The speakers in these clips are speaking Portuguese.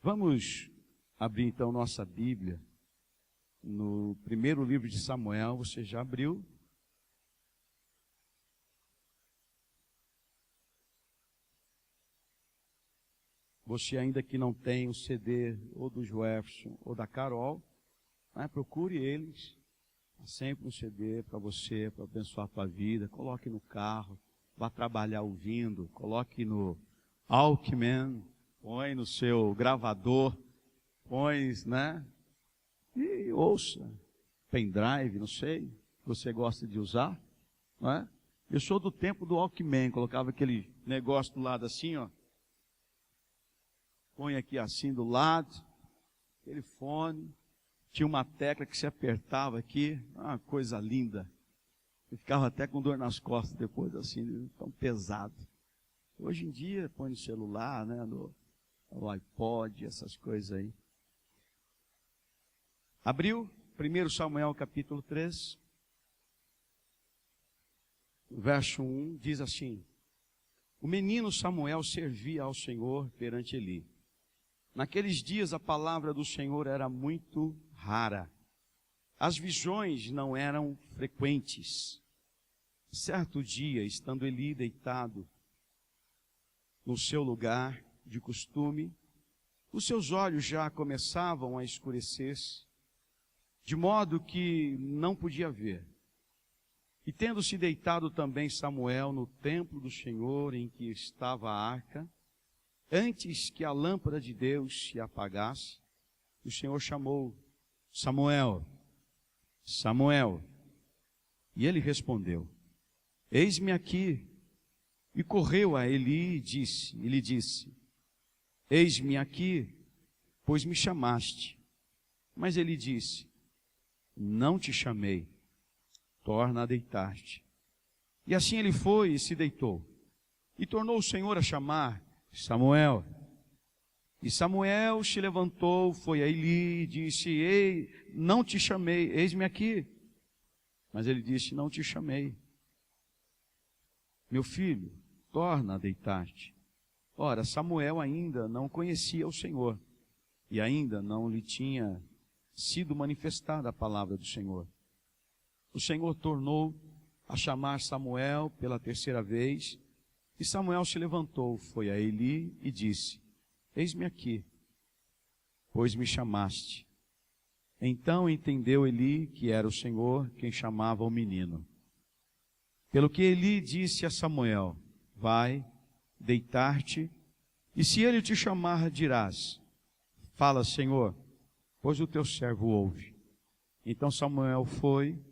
Vamos abrir então nossa Bíblia no primeiro livro de Samuel. Você já abriu? Você ainda que não tem o CD ou do Jefferson ou da Carol, procure eles. Há sempre um CD para você, para abençoar a tua vida. Coloque no carro, vá trabalhar ouvindo, coloque no Walkman, põe no seu gravador, põe, e ouça. Pendrive, não sei, você gosta de usar, não é? Eu sou do tempo do Walkman, colocava aquele negócio do lado assim, ó. Põe aqui assim do lado, aquele fone, tinha uma tecla que se apertava aqui, uma coisa linda. Eu ficava até com dor nas costas depois, assim, tão pesado. Hoje em dia, põe no celular, no iPod, essas coisas aí. Abriu 1 Samuel capítulo 3, verso 1, diz assim: O menino Samuel servia ao Senhor perante Eli. Naqueles dias a palavra do Senhor era muito rara. As visões não eram frequentes. Certo dia, estando Eli deitado no seu lugar de costume, os seus olhos já começavam a escurecer-se, de modo que não podia ver. E tendo-se deitado também Samuel no templo do Senhor em que estava a arca, antes que a lâmpada de Deus se apagasse, o Senhor chamou: Samuel, Samuel. E ele respondeu: Eis-me aqui. E correu a Eli e lhe disse: Eis-me aqui, pois me chamaste. Mas ele disse: Não te chamei, torna a deitar-te. E assim ele foi e se deitou. E tornou o Senhor a chamar: Samuel. E Samuel se levantou, foi a Eli e disse: Ei, não te chamei, eis-me aqui. Mas ele disse: Não te chamei. Meu filho, torna a deitar-te. Ora, Samuel ainda não conhecia o Senhor, e ainda não lhe tinha sido manifestada a palavra do Senhor. O Senhor tornou a chamar Samuel pela terceira vez, e Samuel se levantou, foi a Eli e disse: Eis-me aqui, pois me chamaste. Então entendeu Eli que era o Senhor quem chamava o menino. Pelo que Eli disse a Samuel: Vai, deitar-te, e se ele te chamar, dirás: Fala, Senhor, pois o teu servo ouve. Então Samuel foi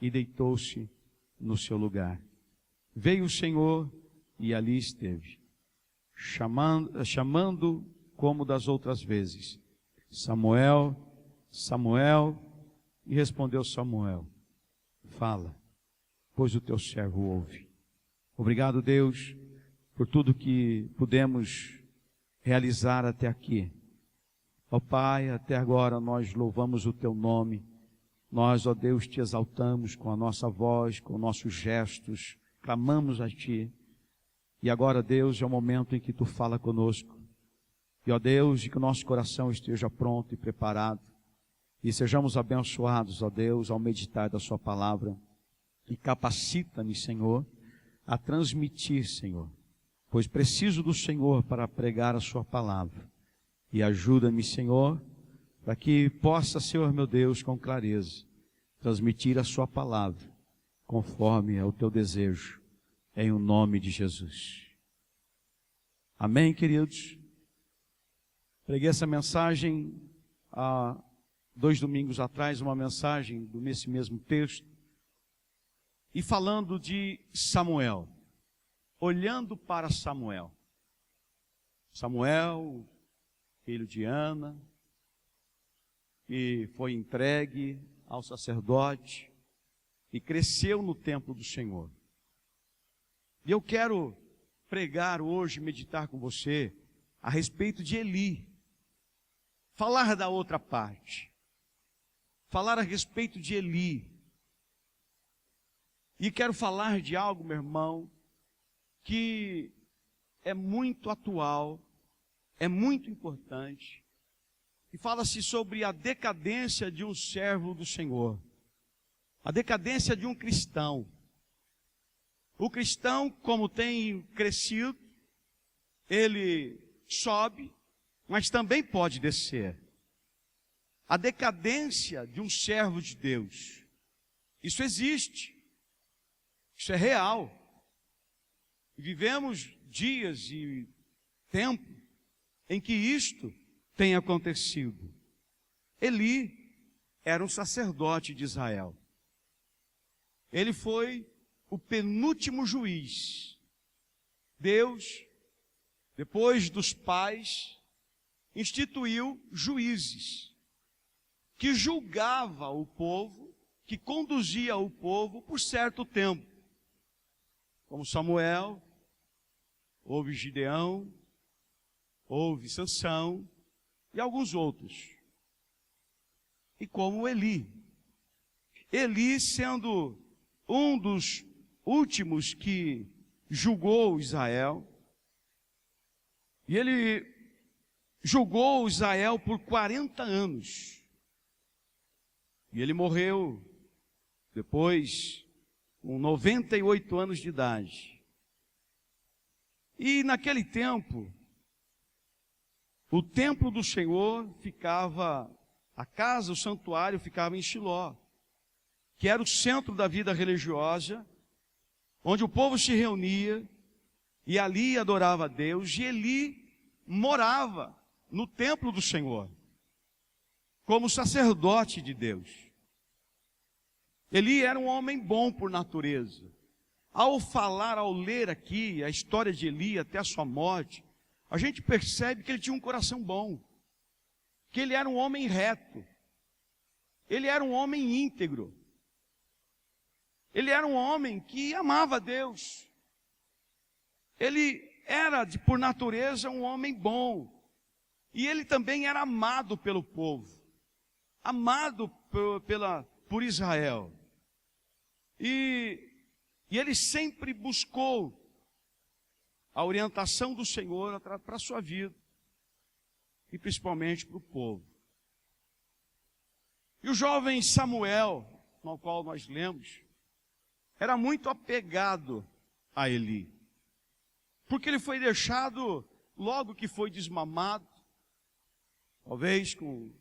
e deitou-se no seu lugar. Veio o Senhor e ali esteve, chamando como das outras vezes: Samuel, Samuel. E respondeu Samuel: Fala, pois o teu servo ouve. Obrigado, Deus, por tudo que pudemos realizar até aqui. Ó Pai, até agora nós louvamos o teu nome. Nós, ó Deus, te exaltamos com a nossa voz, com nossos gestos, clamamos a ti. E agora, Deus, é o momento em que tu fala conosco. E, ó Deus, que o nosso coração esteja pronto e preparado. E sejamos abençoados, ó Deus, ao meditar da sua palavra. E capacita-me, Senhor, a transmitir, Senhor, pois preciso do Senhor para pregar a sua palavra. E ajuda-me, Senhor, para que possa, Senhor meu Deus, com clareza, transmitir a sua palavra, conforme é o teu desejo, em o nome de Jesus. Amém, queridos? Preguei essa mensagem há 2 domingos atrás, uma mensagem desse mesmo texto, e falando de Samuel, olhando para Samuel. Samuel, filho de Ana, que foi entregue ao sacerdote e cresceu no templo do Senhor. E eu quero pregar hoje, meditar com você a respeito de Eli, falar da outra parte, falar a respeito de Eli. E quero falar de algo, meu irmão, que é muito atual, é muito importante e fala-se sobre a decadência de um servo do Senhor, a decadência de um cristão. O cristão, como tem crescido, ele sobe, mas também pode descer. A decadência de um servo de Deus, isso existe, isso é real. E vivemos dias e tempo em que isto tem acontecido. Eli era um sacerdote de Israel. Ele foi o penúltimo juiz. Deus, depois dos pais, instituiu juízes que julgava o povo, que conduzia o povo por certo tempo. Como Samuel, houve Gideão, houve Sansão e alguns outros. E como Eli. Eli sendo um dos últimos que julgou Israel. E ele julgou Israel por 40 anos. E ele morreu depois com 98 anos de idade. E naquele tempo, o templo do Senhor ficava, a casa, o santuário ficava em Shiló, que era o centro da vida religiosa, onde o povo se reunia e ali adorava a Deus, e Eli morava no templo do Senhor, como sacerdote de Deus. Eli era um homem bom por natureza. Ao falar, ao ler aqui a história de Eli até a sua morte, a gente percebe que ele tinha um coração bom, que ele era um homem reto, ele era um homem íntegro, ele era um homem que amava a Deus, ele era, por natureza, um homem bom, e ele também era amado pelo povo, amado por Israel, e ele sempre buscou a orientação do Senhor para a sua vida, e principalmente para o povo. E o jovem Samuel, no qual nós lemos, era muito apegado a Eli, porque ele foi deixado logo que foi desmamado, talvez com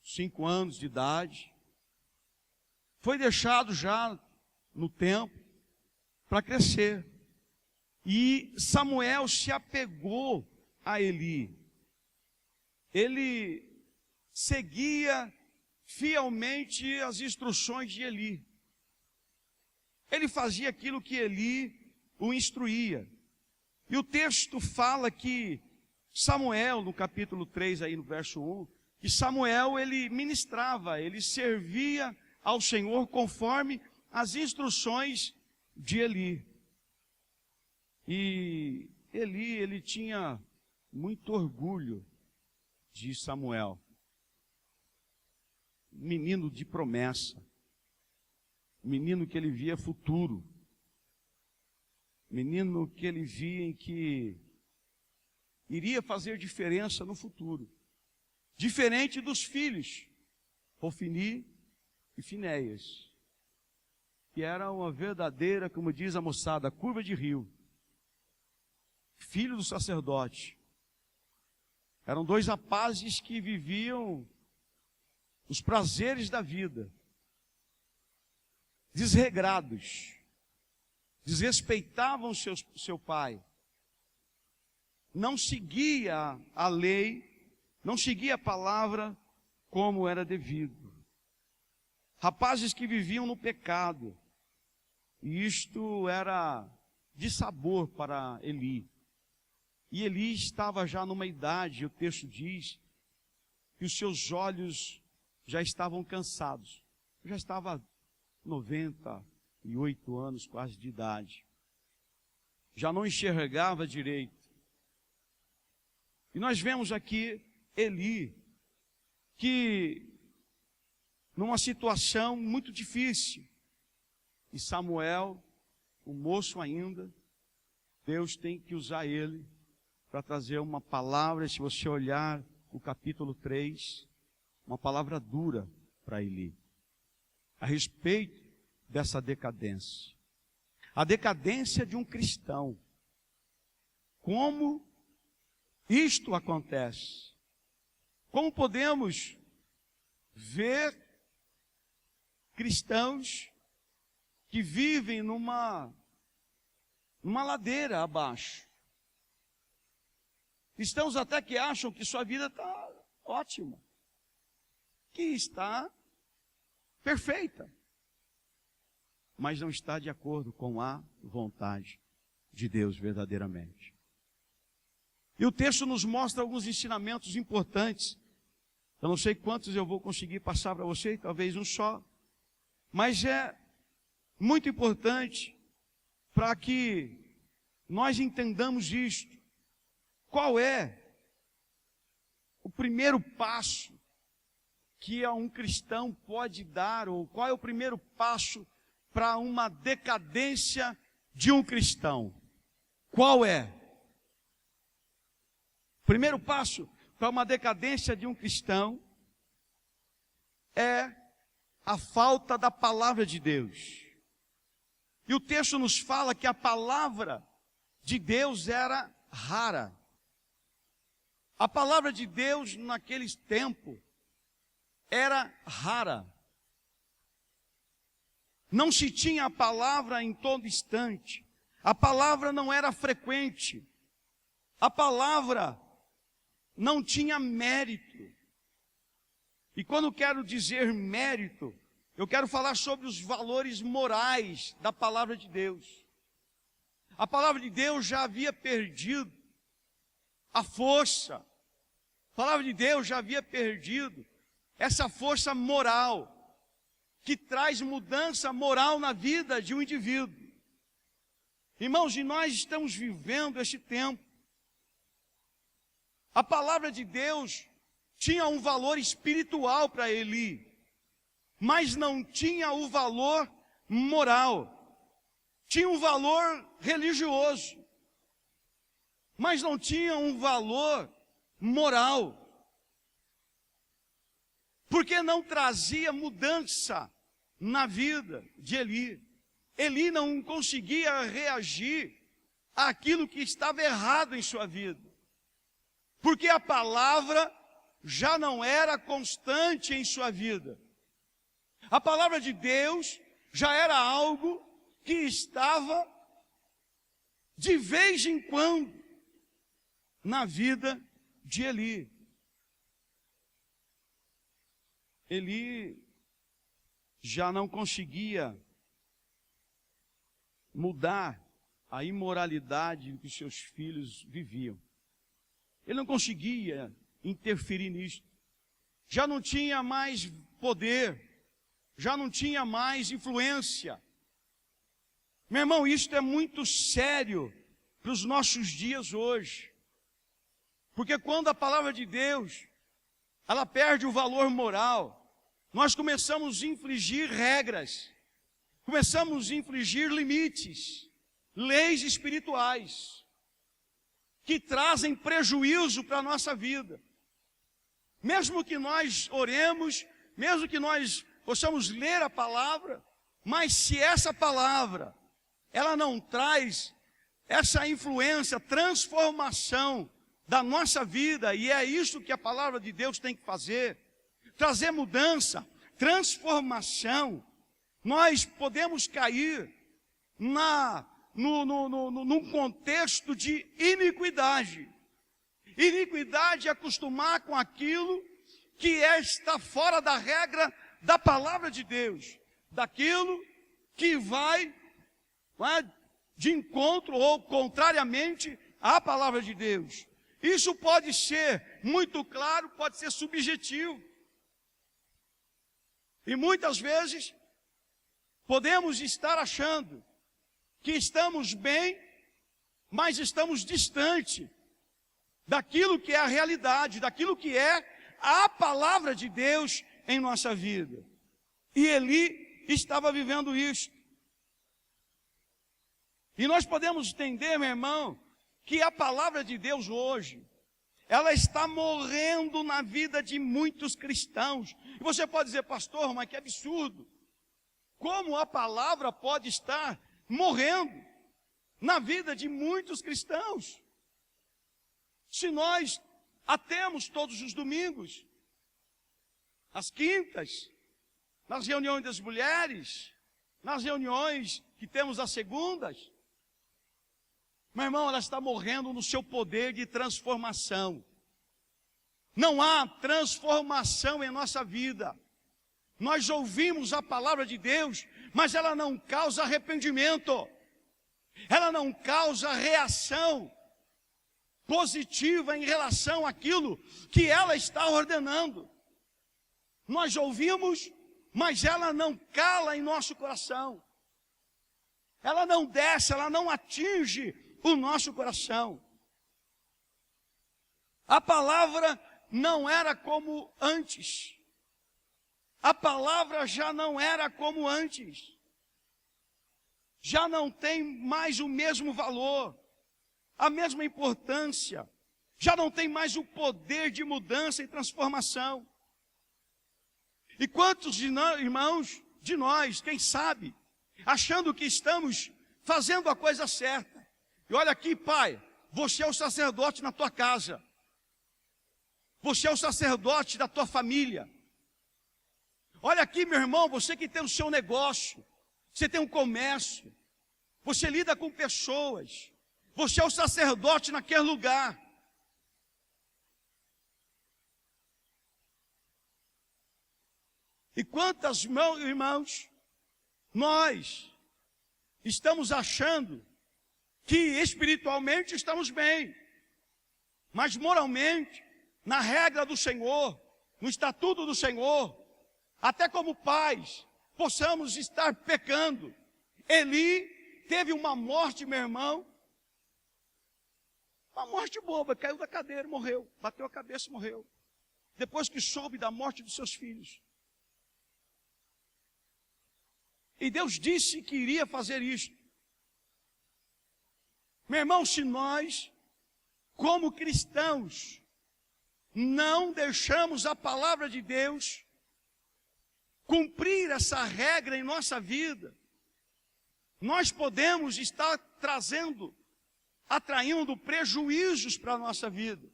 5 anos de idade, foi deixado já no tempo para crescer. E Samuel se apegou a Eli. Ele seguia fielmente as instruções de Eli. Ele fazia aquilo que Eli o instruía. E o texto fala que Samuel, no capítulo 3, aí no verso 1, que Samuel, ele ministrava, ele servia ao Senhor conforme as instruções de Eli. E Eli, ele tinha muito orgulho de Samuel. Menino de promessa. Menino que ele via futuro. Menino que ele via em que iria fazer diferença no futuro. Diferente dos filhos, Ofni e Finéias, que era uma verdadeira, como diz a moçada, curva de rio. Filho do sacerdote. Eram 2 rapazes que viviam os prazeres da vida, desregrados, desrespeitavam seu pai, não seguia a lei, não seguia a palavra como era devido. Rapazes que viviam no pecado, e isto era dissabor para Eli. E Eli estava já numa idade, o texto diz, que os seus olhos já estavam cansados. Já estava 98 anos quase de idade. Já não enxergava direito. E nós vemos aqui Eli, que numa situação muito difícil. E Samuel, um moço ainda, Deus tem que usar ele para trazer uma palavra. Se você olhar o capítulo 3, uma palavra dura para Eli, a respeito dessa decadência. A decadência de um cristão. Como isto acontece? Como podemos ver cristãos que vivem numa ladeira abaixo? Cristãos até que acham que sua vida está ótima, que está perfeita, mas não está de acordo com a vontade de Deus verdadeiramente. E o texto nos mostra alguns ensinamentos importantes. Eu não sei quantos eu vou conseguir passar para você, talvez um só, mas é muito importante para que nós entendamos isto. Qual é o primeiro passo que um cristão pode dar, ou qual é o primeiro passo para uma decadência de um cristão? Qual é? O primeiro passo para uma decadência de um cristão é a falta da palavra de Deus. E o texto nos fala que a palavra de Deus era rara. A palavra de Deus naquele tempo era rara. Não se tinha a palavra em todo instante. A palavra não era frequente. A palavra não tinha mérito. E quando quero dizer mérito, eu quero falar sobre os valores morais da palavra de Deus. A palavra de Deus já havia perdido a força. A palavra de Deus já havia perdido essa força moral, que traz mudança moral na vida de um indivíduo. Irmãos, e nós estamos vivendo este tempo. A palavra de Deus tinha um valor espiritual para Eli, mas não tinha o valor moral. Tinha um valor religioso, mas não tinha um valor moral. Porque não trazia mudança na vida de Eli. Eli não conseguia reagir àquilo que estava errado em sua vida. Porque a palavra já não era constante em sua vida. A palavra de Deus já era algo que estava de vez em quando na vida de Eli. Eli já não conseguia mudar a imoralidade que seus filhos viviam. Ele não conseguia interferir nisso. Já não tinha mais poder, já não tinha mais influência. Meu irmão, isso é muito sério para os nossos dias hoje. Porque quando a palavra de Deus, ela perde o valor moral, nós começamos a infligir regras, começamos a infligir limites, leis espirituais, que trazem prejuízo para a nossa vida. Mesmo que nós oremos, mesmo que nós possamos ler a palavra, mas se essa palavra, ela não traz essa influência, transformação da nossa vida, e é isso que a palavra de Deus tem que fazer, trazer mudança, transformação, nós podemos cair num contexto de iniquidade. Iniquidade é acostumar com aquilo que está fora da regra da palavra de Deus, daquilo que vai de encontro ou contrariamente à palavra de Deus. Isso pode ser muito claro, pode ser subjetivo. E muitas vezes podemos estar achando que estamos bem, mas estamos distante daquilo que é a realidade, daquilo que é a palavra de Deus em nossa vida. E Eli estava vivendo isso. E nós podemos entender, meu irmão, que a palavra de Deus hoje, ela está morrendo na vida de muitos cristãos. E você pode dizer, pastor, mas que absurdo. Como a palavra pode estar morrendo na vida de muitos cristãos? Se nós a temos todos os domingos, às quintas, nas reuniões das mulheres, nas reuniões que temos às segundas. Meu irmão, ela está morrendo no seu poder de transformação. Não há transformação em nossa vida. Nós ouvimos a palavra de Deus, mas ela não causa arrependimento. Ela não causa reação positiva em relação àquilo que ela está ordenando. Nós ouvimos, mas ela não cala em nosso coração. Ela não desce, ela não atinge o nosso coração. A palavra não era como antes. A palavra já não era como antes. Já não tem mais o mesmo valor, a mesma importância. Já não tem mais o poder de mudança e transformação. E quantos irmãos de nós, quem sabe, achando que estamos fazendo a coisa certa. E olha aqui, pai, você é o sacerdote na tua casa. Você é o sacerdote da tua família. Olha aqui, meu irmão, você que tem o seu negócio, você tem um comércio, você lida com pessoas, você é o sacerdote naquele lugar. E quantas, irmãos, nós estamos achando que espiritualmente estamos bem, mas moralmente, na regra do Senhor, no estatuto do Senhor, até como pais, possamos estar pecando. Eli teve uma morte, meu irmão, uma morte boba, caiu da cadeira, morreu, bateu a cabeça e morreu, depois que soube da morte dos seus filhos. E Deus disse que iria fazer isso. Meu irmão, se nós, como cristãos, não deixamos a palavra de Deus cumprir essa regra em nossa vida, nós podemos estar atraindo prejuízos para a nossa vida.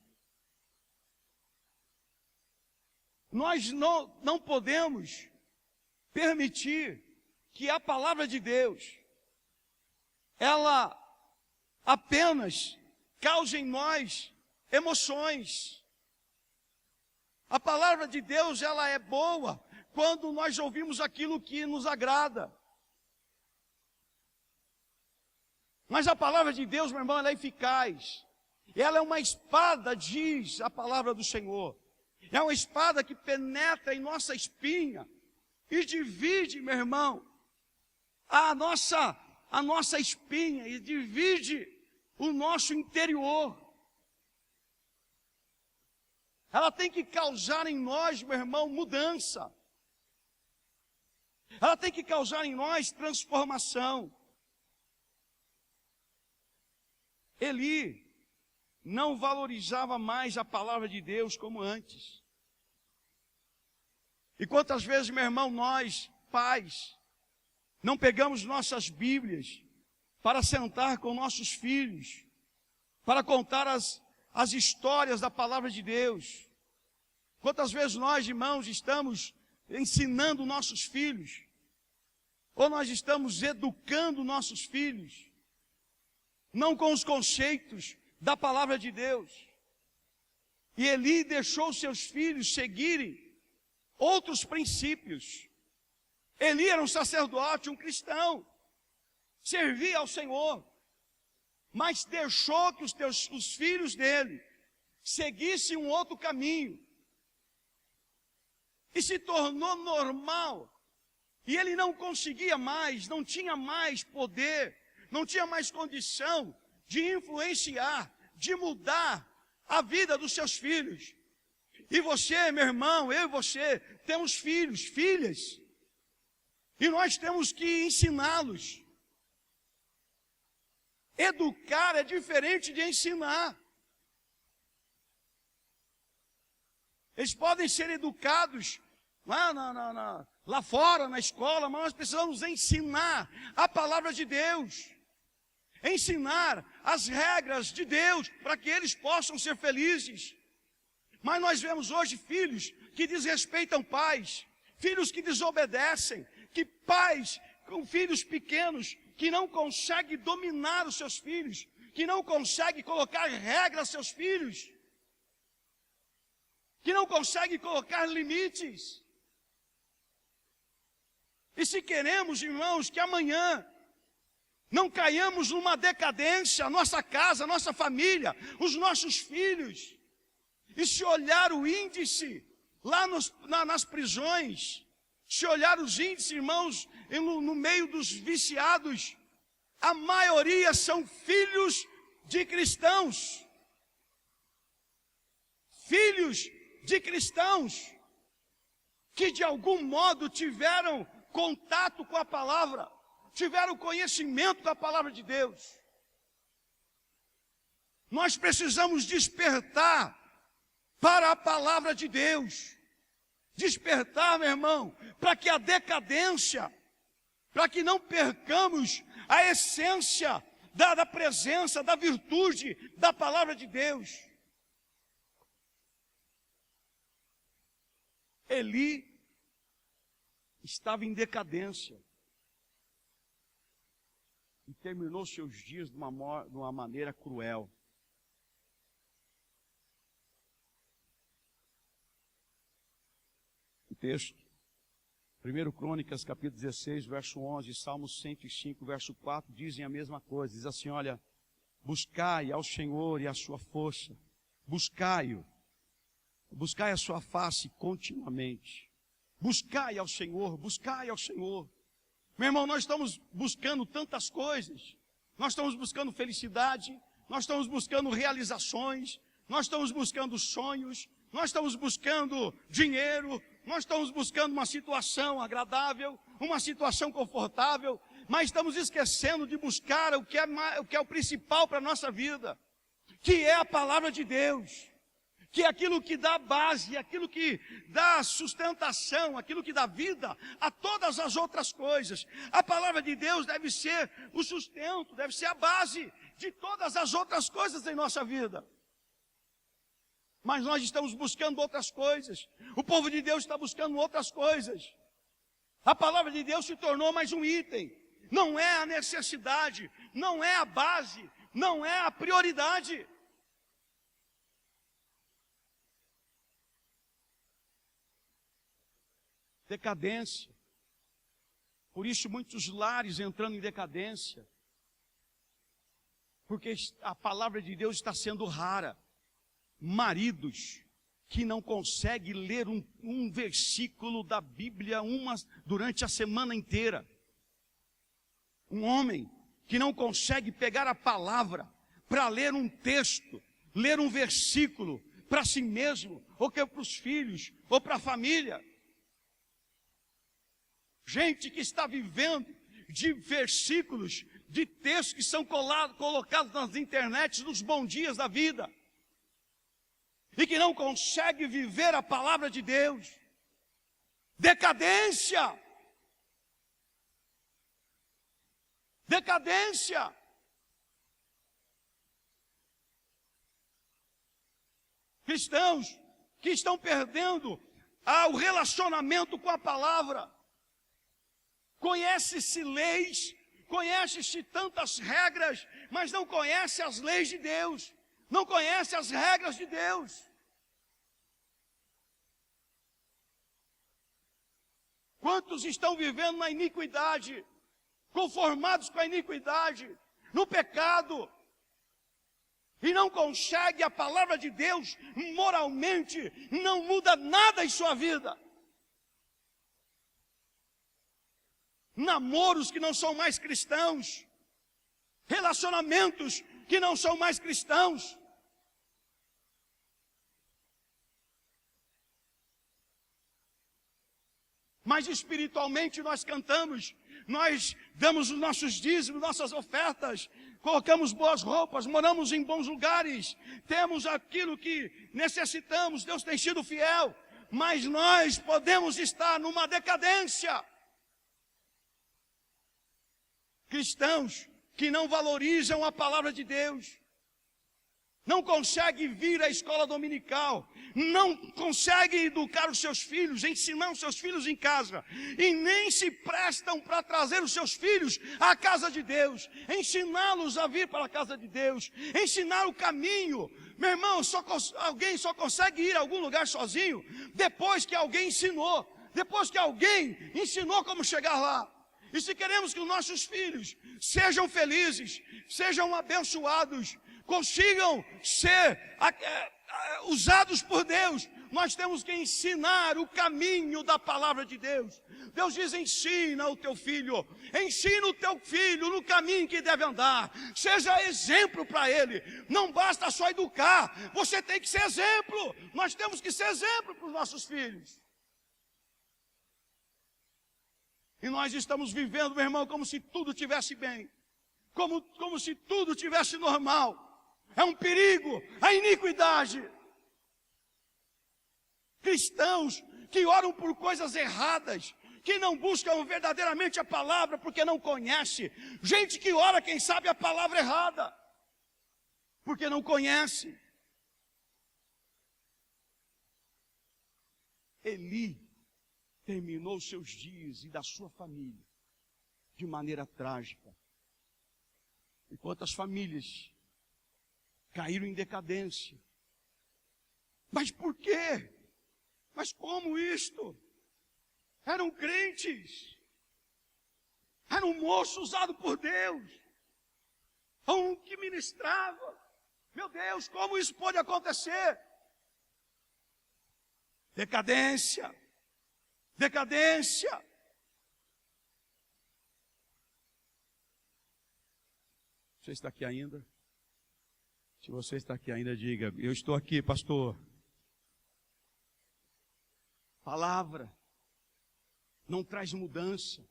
Nós não podemos permitir que a palavra de Deus, ela apenas cause em nós emoções. A palavra de Deus, ela é boa quando nós ouvimos aquilo que nos agrada. Mas a palavra de Deus, meu irmão, ela é eficaz. Ela é uma espada, diz a palavra do Senhor. É uma espada que penetra em nossa espinha e divide, meu irmão, a nossa espinha e divide o nosso interior. Ela tem que causar em nós, meu irmão, mudança. Ela tem que causar em nós transformação. Eli não valorizava mais a palavra de Deus como antes. E quantas vezes, meu irmão, nós, pais, não pegamos nossas Bíblias para sentar com nossos filhos, para contar as histórias da palavra de Deus. Quantas vezes nós, irmãos, estamos ensinando nossos filhos, ou nós estamos educando nossos filhos, não com os conceitos da palavra de Deus. E Eli deixou seus filhos seguirem outros princípios. Eli era um sacerdote, um cristão, servia ao Senhor, mas deixou que os filhos dele seguissem um outro caminho. E se tornou normal. E ele não conseguia mais, não tinha mais poder, não tinha mais condição de influenciar, de mudar a vida dos seus filhos. E você, meu irmão, eu e você, temos filhos, filhas, e nós temos que ensiná-los. Educar é diferente de ensinar. Eles podem ser educados lá fora, na escola, mas nós precisamos ensinar a palavra de Deus. Ensinar as regras de Deus para que eles possam ser felizes. Mas nós vemos hoje filhos que desrespeitam pais, filhos que desobedecem, que pais com filhos pequenos que não conseguem dominar os seus filhos, que não conseguem colocar regras aos seus filhos, que não conseguem colocar limites. E se queremos, irmãos, que amanhã não caiamos numa decadência, a nossa casa, a nossa família, os nossos filhos, e se olhar o índice lá nas prisões, se olhar os índices, irmãos, no meio dos viciados, a maioria são filhos de cristãos. Filhos de cristãos que de algum modo tiveram contato com a palavra, tiveram conhecimento da palavra de Deus. Nós precisamos despertar para a palavra de Deus. Despertar, meu irmão, para que a decadência, para que não percamos a essência da presença, da virtude da palavra de Deus. Eli estava em decadência e terminou seus dias de uma maneira cruel. O texto, 1 Crônicas, capítulo 16, verso 11, Salmos 105, verso 4, dizem a mesma coisa. Diz assim, olha, buscai ao Senhor e a sua força, buscai-o, buscai a sua face continuamente, buscai ao Senhor, buscai ao Senhor. Meu irmão, nós estamos buscando tantas coisas, nós estamos buscando felicidade, nós estamos buscando realizações, nós estamos buscando sonhos, nós estamos buscando dinheiro, nós estamos buscando uma situação agradável, uma situação confortável, mas estamos esquecendo de buscar o que é o principal para a nossa vida, que é a palavra de Deus, que é aquilo que dá base, aquilo que dá sustentação, aquilo que dá vida a todas as outras coisas. A palavra de Deus deve ser o sustento, deve ser a base de todas as outras coisas em nossa vida. Mas nós estamos buscando outras coisas. O povo de Deus está buscando outras coisas. A palavra de Deus se tornou mais um item. Não é a necessidade, não é a base, não é a prioridade. Decadência. Por isso muitos lares entrando em decadência. Porque a palavra de Deus está sendo rara. Maridos que não conseguem ler um versículo da Bíblia durante a semana inteira. Um homem que não consegue pegar a palavra para ler um texto, ler um versículo para si mesmo, ou que é para os filhos, ou para a família. Gente que está vivendo de versículos, de textos que são colocados nas internets, nos bons dias da vida. E que não consegue viver a palavra de Deus. Decadência. Decadência. Cristãos que estão perdendo o relacionamento com a palavra. Conhece-se leis, conhece-se tantas regras, mas não conhece as leis de Deus. Não conhece as regras de Deus. Quantos estão vivendo na iniquidade, conformados com a iniquidade, no pecado, e não consegue a palavra de Deus, moralmente, não muda nada em sua vida. Namoros que não são mais cristãos, relacionamentos que não são mais cristãos. Mas espiritualmente nós cantamos, nós damos os nossos dízimos, nossas ofertas, colocamos boas roupas, moramos em bons lugares, temos aquilo que necessitamos, Deus tem sido fiel, mas nós podemos estar numa decadência. Cristãos que não valorizam a palavra de Deus, não conseguem vir à escola dominical, não conseguem educar os seus filhos, ensinar os seus filhos em casa, e nem se prestam para trazer os seus filhos à casa de Deus, ensiná-los a vir para a casa de Deus, ensinar o caminho. Meu irmão, alguém só consegue ir a algum lugar sozinho depois que alguém ensinou, como chegar lá. E se queremos que os nossos filhos sejam felizes, sejam abençoados, consigam ser usados por Deus, nós temos que ensinar o caminho da palavra de Deus. Deus diz: ensina o teu filho no caminho que deve andar, seja exemplo para ele. Não basta só educar, você tem que ser exemplo. Nós temos que ser exemplo para os nossos filhos. E nós estamos vivendo, meu irmão, como se tudo estivesse bem, como se tudo estivesse normal. É um perigo a iniquidade. Cristãos que oram por coisas erradas, que não buscam verdadeiramente a palavra porque não conhece. Gente que ora, quem sabe, a palavra errada, porque não conhece. Eli terminou os seus dias e da sua família de maneira trágica. E quantas famílias caíram em decadência. Mas por quê? Mas como isto? Eram crentes, eram um moço usado por Deus, um que ministrava. Meu Deus, como isso pode acontecer? Decadência. Você está aqui ainda? Se você está aqui ainda, diga: eu estou aqui, pastor. Palavra não traz mudança,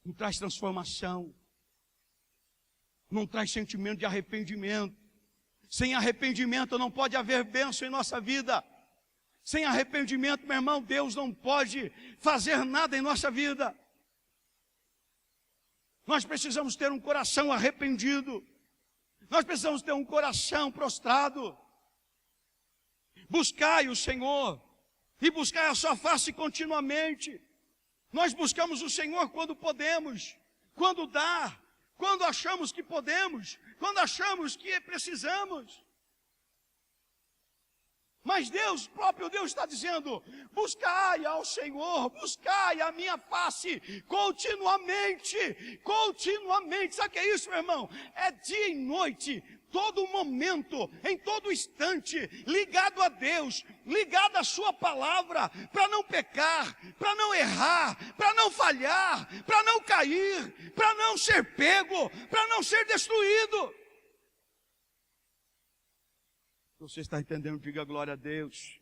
não traz transformação, não traz sentimento de arrependimento. Sem arrependimento não pode haver bênção em nossa vida. Sem arrependimento, meu irmão, Deus não pode fazer nada em nossa vida. Nós precisamos ter um coração arrependido. Nós precisamos ter um coração prostrado. Buscai o Senhor e buscai a sua face continuamente. Nós buscamos o Senhor quando podemos, quando dá, quando achamos que podemos, quando achamos que precisamos. Mas Deus, próprio Deus está dizendo: buscai ao Senhor, buscai a minha face continuamente. Sabe o que é isso, meu irmão? É dia e noite, todo momento, em todo instante, ligado a Deus, ligado à sua palavra, para não pecar, para não errar, para não falhar, para não cair, para não ser pego, para não ser destruído. Você está entendendo? Diga glória a Deus.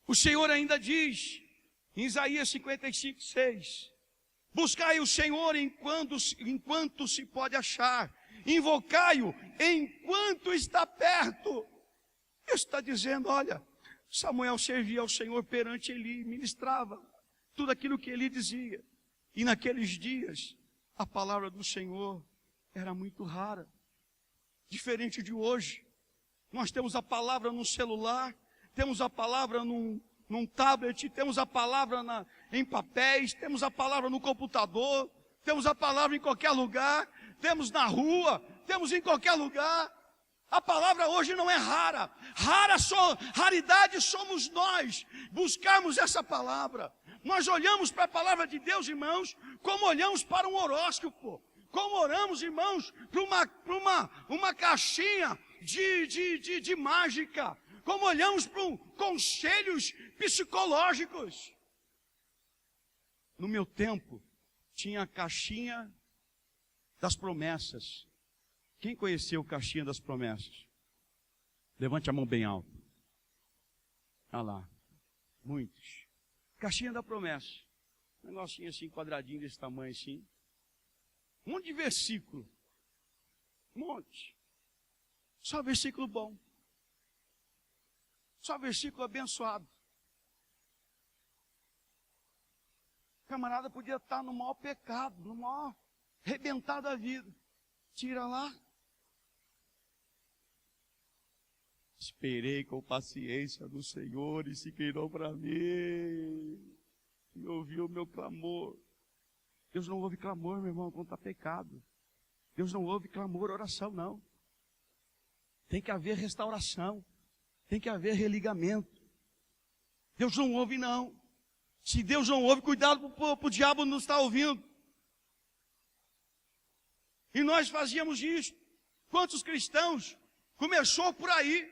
O Senhor ainda diz, em Isaías 55:6, buscai o Senhor enquanto se pode achar, invocai-o enquanto está perto. Ele está dizendo: olha, Samuel servia ao Senhor perante Eli, ministrava tudo aquilo que Eli dizia. E naqueles dias, a palavra do Senhor era muito rara. Diferente de hoje, nós temos a palavra no celular, temos a palavra num tablet, temos a palavra em papéis, temos a palavra no computador, temos a palavra em qualquer lugar, temos na rua, temos em qualquer lugar. A palavra hoje não é rara, raridade somos nós, buscarmos essa palavra. Nós olhamos para a palavra de Deus, irmãos, como olhamos para um horóscopo. Como oramos, irmãos, para uma caixinha de mágica. Como olhamos para conselhos psicológicos. No meu tempo, tinha a caixinha das promessas. Quem conheceu a caixinha das promessas? Levante a mão bem alto. Olha lá, muitos. Caixinha da promessa. Um negocinho assim, quadradinho desse tamanho assim. Um monte de versículo. Um monte. Só versículo bom. Só versículo abençoado. O camarada podia estar no maior pecado, no maior arrebentado da vida. Tira lá. Esperei com paciência do Senhor e se inclinou para mim. E ouviu o meu clamor. Deus não ouve clamor, meu irmão, quando está pecado. Deus não ouve clamor, oração, não. Tem que haver restauração. Tem que haver religamento. Deus não ouve, não. Se Deus não ouve, cuidado para o diabo não estar ouvindo. E nós fazíamos isso. Quantos cristãos? Começou por aí.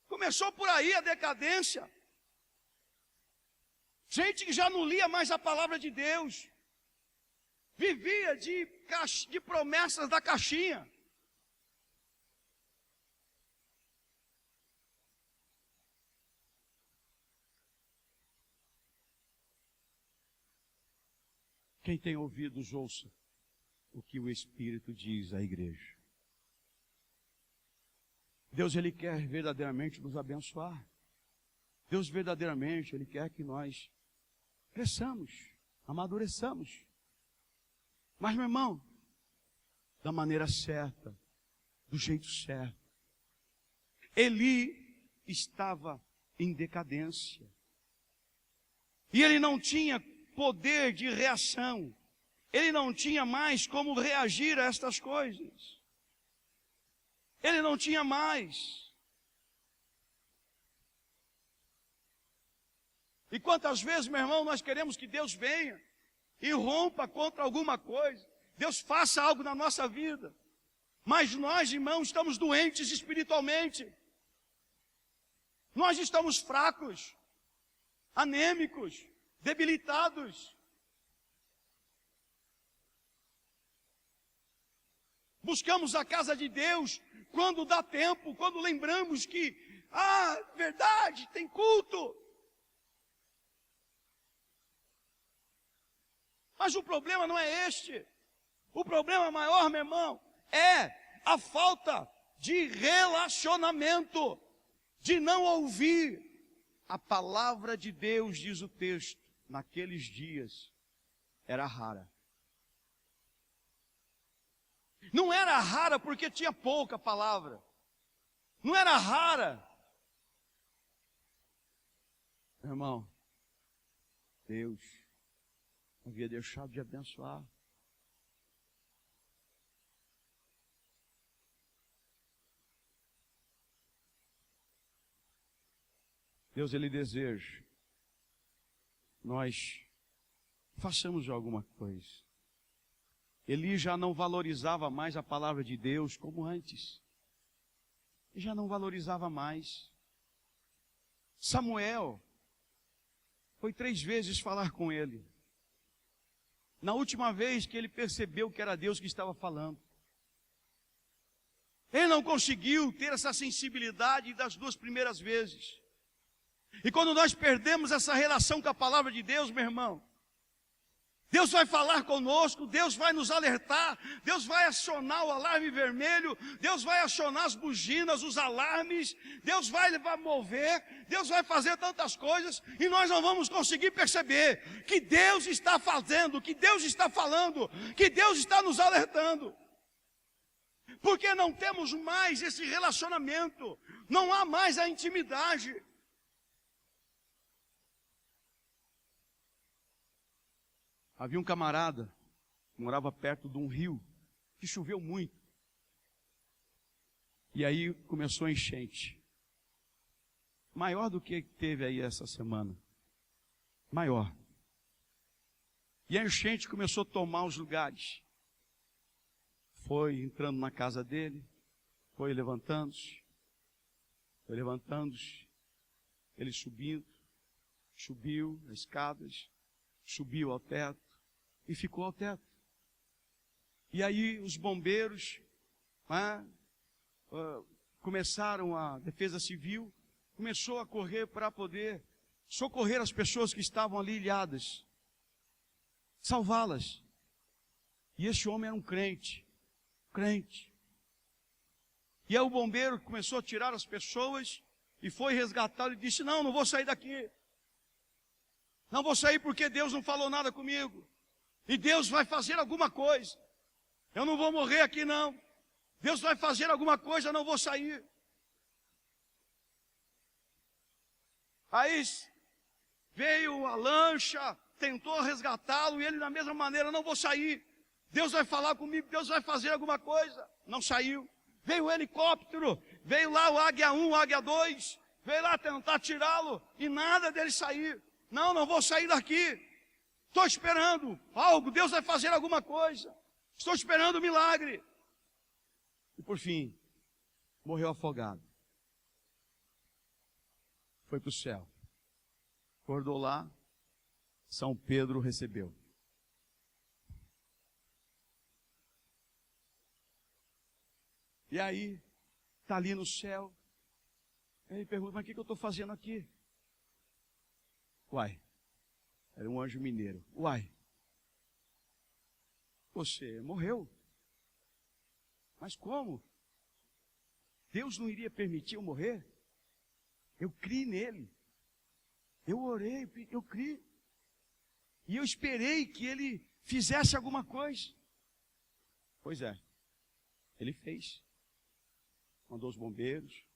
Começou por aí a decadência. Gente que já não lia mais a palavra de Deus. Vivia de promessas da caixinha. Quem tem ouvidos, ouça o que o Espírito diz à igreja. Deus, Ele quer verdadeiramente nos abençoar. Deus verdadeiramente, Ele quer que nós cresçamos, amadureçamos. Mas, meu irmão, da maneira certa, do jeito certo. Eli estava em decadência. E ele não tinha poder de reação. Ele não tinha mais como reagir a estas coisas. Ele não tinha mais. E quantas vezes, meu irmão, nós queremos que Deus venha e rompa contra alguma coisa. Deus faça algo na nossa vida. Mas nós, irmãos, estamos doentes espiritualmente. Nós estamos fracos, anêmicos, debilitados. Buscamos a casa de Deus quando dá tempo, quando lembramos que, verdade, tem culto. Mas o problema não é este. O problema maior, meu irmão, é a falta de relacionamento, de não ouvir a palavra de Deus, diz o texto. Naqueles dias era rara. Não era rara porque tinha pouca palavra. Não era rara. Meu irmão, Deus havia deixado de abençoar. Deus, Ele deseja nós façamos alguma coisa. Eli já não valorizava mais a palavra de Deus como antes. Ele já não valorizava mais. Samuel foi 3 vezes falar com ele. Na última vez que ele percebeu que era Deus que estava falando. Ele não conseguiu ter essa sensibilidade das 2 primeiras vezes. E quando nós perdemos essa relação com a palavra de Deus, meu irmão, Deus vai falar conosco, Deus vai nos alertar, Deus vai acionar o alarme vermelho, Deus vai acionar as buginas, os alarmes, Deus vai mover, Deus vai fazer tantas coisas, e nós não vamos conseguir perceber que Deus está fazendo, que Deus está falando, que Deus está nos alertando. Porque não temos mais esse relacionamento, não há mais a intimidade. Havia um camarada que morava perto de um rio, que choveu muito. E aí começou a enchente. Maior do que teve aí essa semana. Maior. E a enchente começou a tomar os lugares. Foi entrando na casa dele, foi levantando-se, ele subiu as escadas, subiu ao teto e ficou ao teto. E aí os bombeiros começaram, a defesa civil começou a correr para poder socorrer as pessoas que estavam ali ilhadas, salvá-las. E esse homem era um crente. E aí o bombeiro começou a tirar as pessoas e foi resgatá-lo e disse: não vou sair daqui. Não vou sair porque Deus não falou nada comigo. E Deus vai fazer alguma coisa. Eu não vou morrer aqui não. Deus vai fazer alguma coisa, eu não vou sair. Aí veio a lancha, tentou resgatá-lo e ele da mesma maneira: não vou sair. Deus vai falar comigo, Deus vai fazer alguma coisa. Não saiu. Veio o helicóptero, veio lá o Águia 1, o Águia 2, veio lá tentar tirá-lo e nada dele sair. Não vou sair daqui. Estou esperando algo, Deus vai fazer alguma coisa. Estou esperando um milagre. E por fim, morreu afogado. Foi para o céu. Acordou lá, São Pedro o recebeu. E aí, está ali no céu. Ele pergunta: mas o que eu estou fazendo aqui? Uai, era um anjo mineiro. Uai, você morreu. Mas como? Deus não iria permitir eu morrer? Eu criei nele. Eu orei, eu criei. E eu esperei que ele fizesse alguma coisa. Pois é, ele fez. Mandou os bombeiros,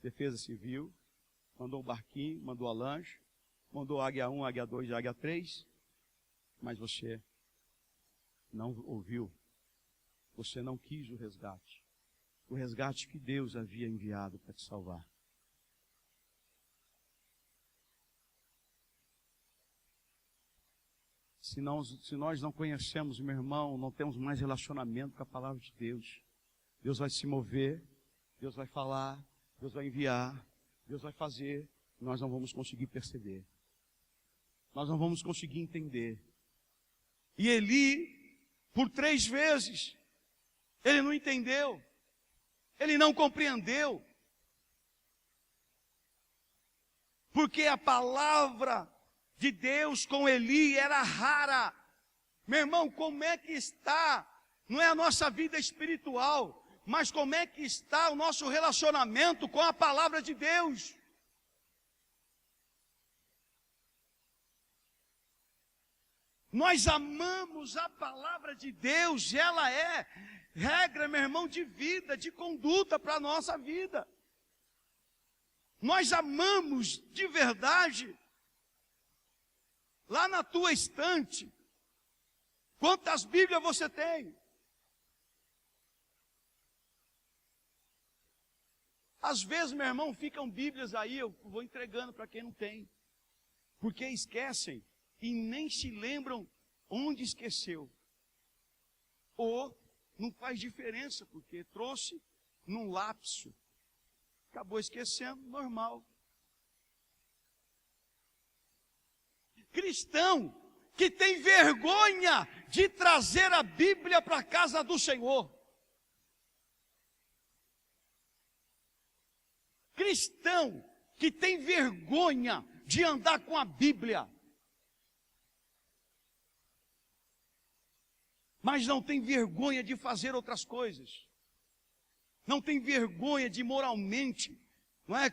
defesa civil, mandou o barquinho, mandou a lancha, mandou a Águia 1, Águia 2 e Águia 3. Mas você não ouviu. Você não quis o resgate. O resgate que Deus havia enviado para te salvar. Se nós não conhecemos, meu irmão, não temos mais relacionamento com a palavra de Deus. Deus vai se mover, Deus vai falar, Deus vai enviar, Deus vai fazer, nós não vamos conseguir perceber. Nós não vamos conseguir entender. E Eli, por 3 vezes, ele não entendeu, ele não compreendeu, porque a palavra de Deus com Eli era rara. Meu irmão, como é que está, não é a nossa vida espiritual, mas como é que está o nosso relacionamento com a palavra de Deus? Nós amamos a palavra de Deus, ela é regra, meu irmão, de vida, de conduta para a nossa vida. Nós amamos de verdade. Lá na tua estante, quantas Bíblias você tem? Às vezes, meu irmão, ficam Bíblias aí, eu vou entregando para quem não tem. Porque esquecem e nem se lembram onde esqueceu. Ou não faz diferença, porque trouxe num lapso. Acabou esquecendo, normal. Cristão que tem vergonha de trazer a Bíblia para a casa do Senhor. Cristão que tem vergonha de andar com a Bíblia, mas não tem vergonha de fazer outras coisas. Não tem vergonha de moralmente, não é,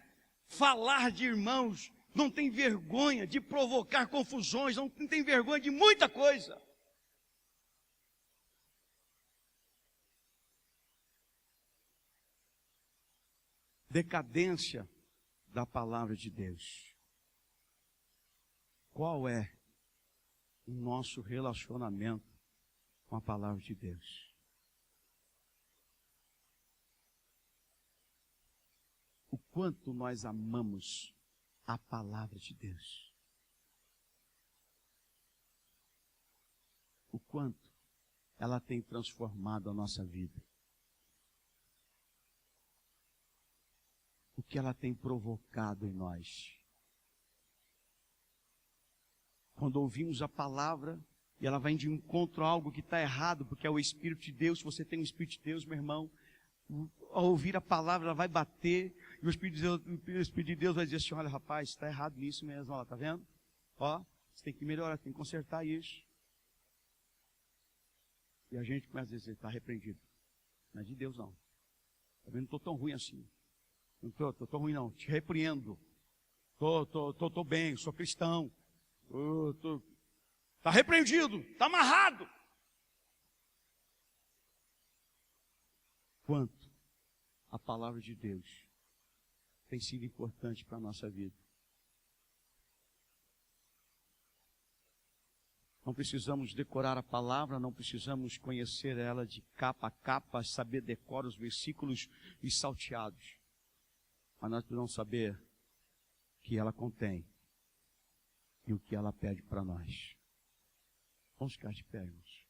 falar de irmãos. Não tem vergonha de provocar confusões. Não tem vergonha de muita coisa. Decadência da palavra de Deus. Qual é o nosso relacionamento com a palavra de Deus? O quanto nós amamos a palavra de Deus. O quanto ela tem transformado a nossa vida. O que ela tem provocado em nós. Quando ouvimos a palavra, e ela vai de encontro a algo que está errado, porque é o Espírito de Deus. Se você tem o Espírito de Deus, meu irmão, ao ouvir a palavra, ela vai bater, e o Espírito de Deus vai dizer assim: olha, rapaz, está errado nisso mesmo, ó, tá vendo? Ó, você tem que melhorar, tem que consertar isso. E a gente começa a dizer, está repreendido. Não é de Deus, não. Eu não estou tão ruim assim. Não estou tão ruim, não. Te repreendo. Estou bem, sou cristão. Está repreendido, está amarrado. Quanto a palavra de Deus tem sido importante para a nossa vida. Não precisamos decorar a palavra, não precisamos conhecer ela de capa a capa, saber decorar os versículos e salteados. Mas nós precisamos saber o que ela contém e o que ela pede para nós. Vamos ficar de pé, irmãos.